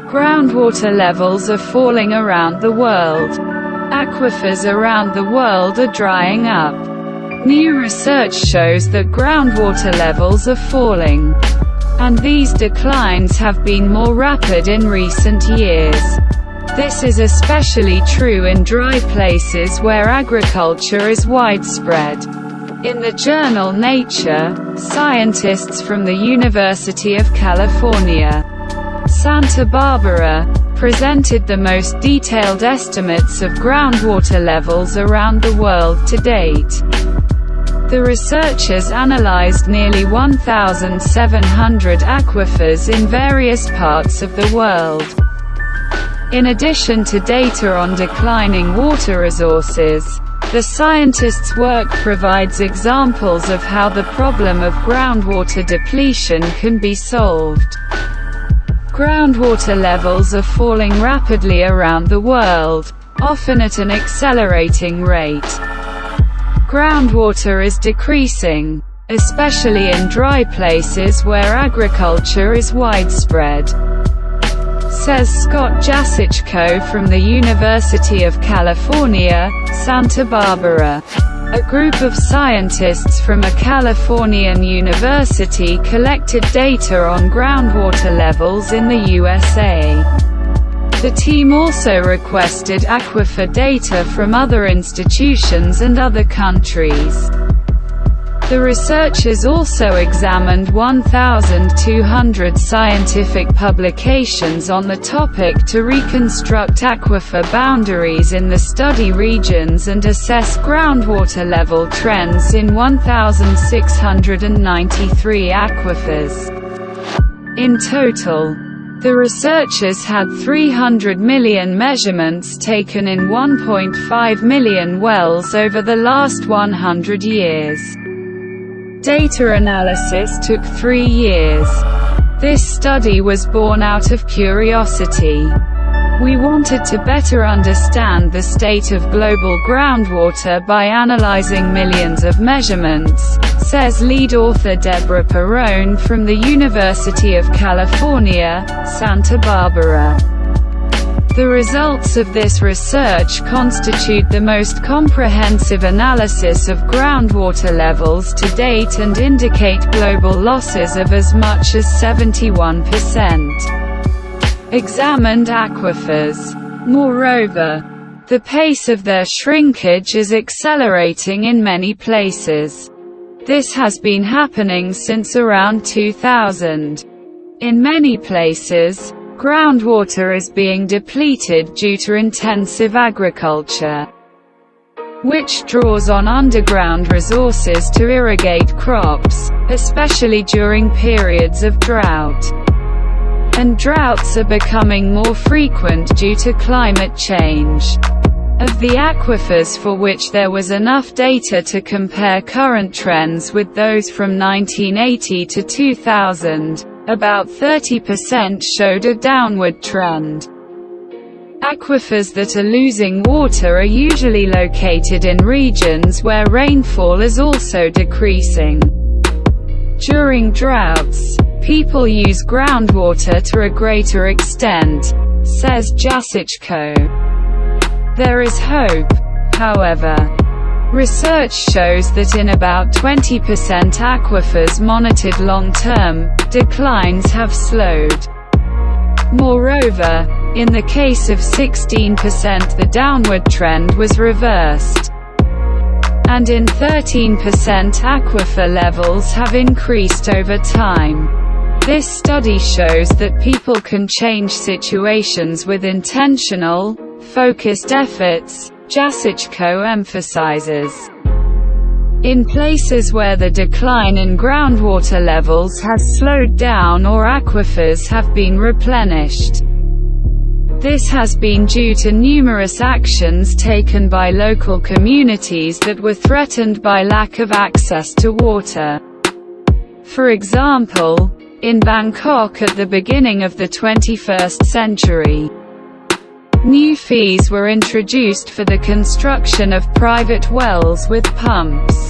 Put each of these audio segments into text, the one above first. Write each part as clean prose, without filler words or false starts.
Groundwater levels are falling around the world. Aquifers around the world are drying up. New research shows that groundwater levels are falling, and these declines have been more rapid in recent years. This is especially true in dry places where agriculture is widespread. In the journal Nature, scientists from the University of California, Santa Barbara, presented the most detailed estimates of groundwater levels around the world to date. The researchers analyzed nearly 1,700 aquifers in various parts of the world. In addition to data on declining water resources, the scientists' work provides examples of how the problem of groundwater depletion can be solved. Groundwater levels are falling rapidly around the world, often at an accelerating rate. Groundwater is decreasing, especially in dry places where agriculture is widespread, says Scott Jasichko from the University of California, Santa Barbara. A group of scientists from a Californian university collected data on groundwater levels in the USA. The team also requested aquifer data from other institutions and other countries. The researchers also examined 1,200 scientific publications on the topic to reconstruct aquifer boundaries in the study regions and assess groundwater level trends in 1,693 aquifers. In total, the researchers had 300 million measurements taken in 1.5 million wells over the last 100 years. Data analysis took 3 years. This study was born out of curiosity. We wanted to better understand the state of global groundwater by analyzing millions of measurements, says lead author Deborah Perrone from the University of California, Santa Barbara. The results of this research constitute the most comprehensive analysis of groundwater levels to date and indicate global losses of as much as 71%. Examined aquifers. Moreover, the pace of their shrinkage is accelerating in many places. This has been happening since around 2000. In many places, groundwater is being depleted due to intensive agriculture, which draws on underground resources to irrigate crops, especially during periods of drought. And droughts are becoming more frequent due to climate change. Of the aquifers for which there was enough data to compare current trends with those from 1980 to 2000, about 30% showed a downward trend. Aquifers that are losing water are usually located in regions where rainfall is also decreasing. During droughts, people use groundwater to a greater extent, says Jasichko. There is hope, however. Research shows that in about 20% aquifers monitored long-term, declines have slowed. Moreover, in the case of 16% the downward trend was reversed. And in 13% aquifer levels have increased over time. This study shows that people can change situations with intentional, focused efforts, Jasichko emphasizes. In places where the decline in groundwater levels has slowed down or aquifers have been replenished, this has been due to numerous actions taken by local communities that were threatened by lack of access to water. For example, in Bangkok at the beginning of the 21st century, new fees were introduced for the construction of private wells with pumps.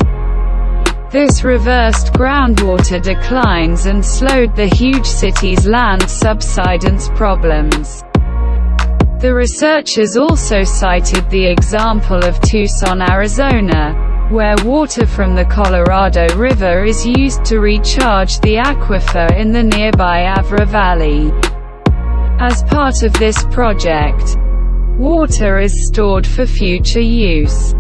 This reversed groundwater declines and slowed the huge city's land subsidence problems. The researchers also cited the example of Tucson, Arizona, where water from the Colorado River is used to recharge the aquifer in the nearby Avra Valley. As part of this project, water is stored for future use.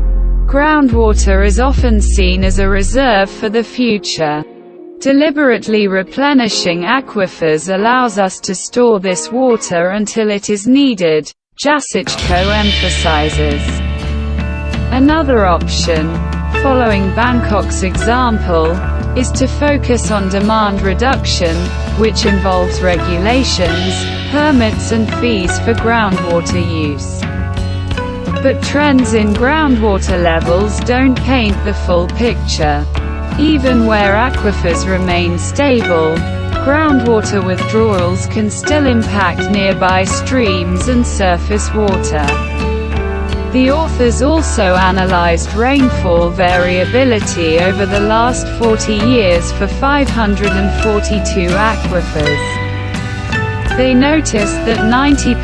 Groundwater is often seen as a reserve for the future. Deliberately replenishing aquifers allows us to store this water until it is needed, Jasichko emphasizes. Another option, following Bangkok's example, is to focus on demand reduction, which involves regulations, permits and fees for groundwater use. But trends in groundwater levels don't paint the full picture. Even where aquifers remain stable, groundwater withdrawals can still impact nearby streams and surface water. The authors also analyzed rainfall variability over the last 40 years for 542 aquifers. They noticed that 90%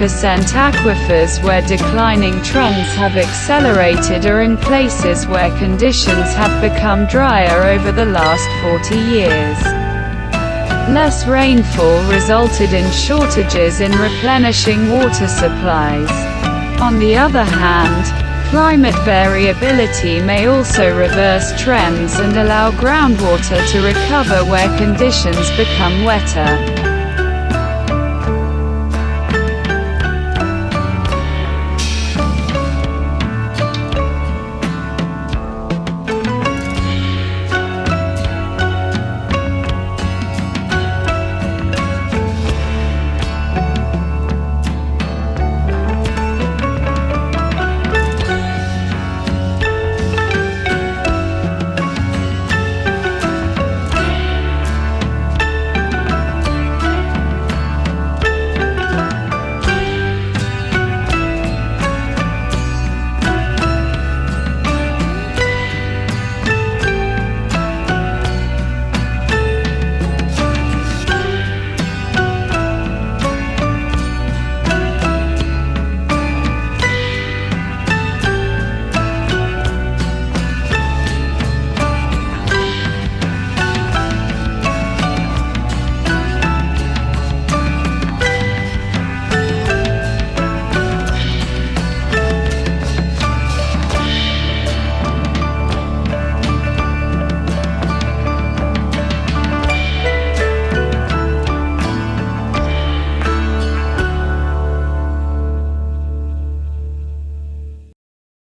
aquifers where declining trends have accelerated are in places where conditions have become drier over the last 40 years. Less rainfall resulted in shortages in replenishing water supplies. On the other hand, climate variability may also reverse trends and allow groundwater to recover where conditions become wetter.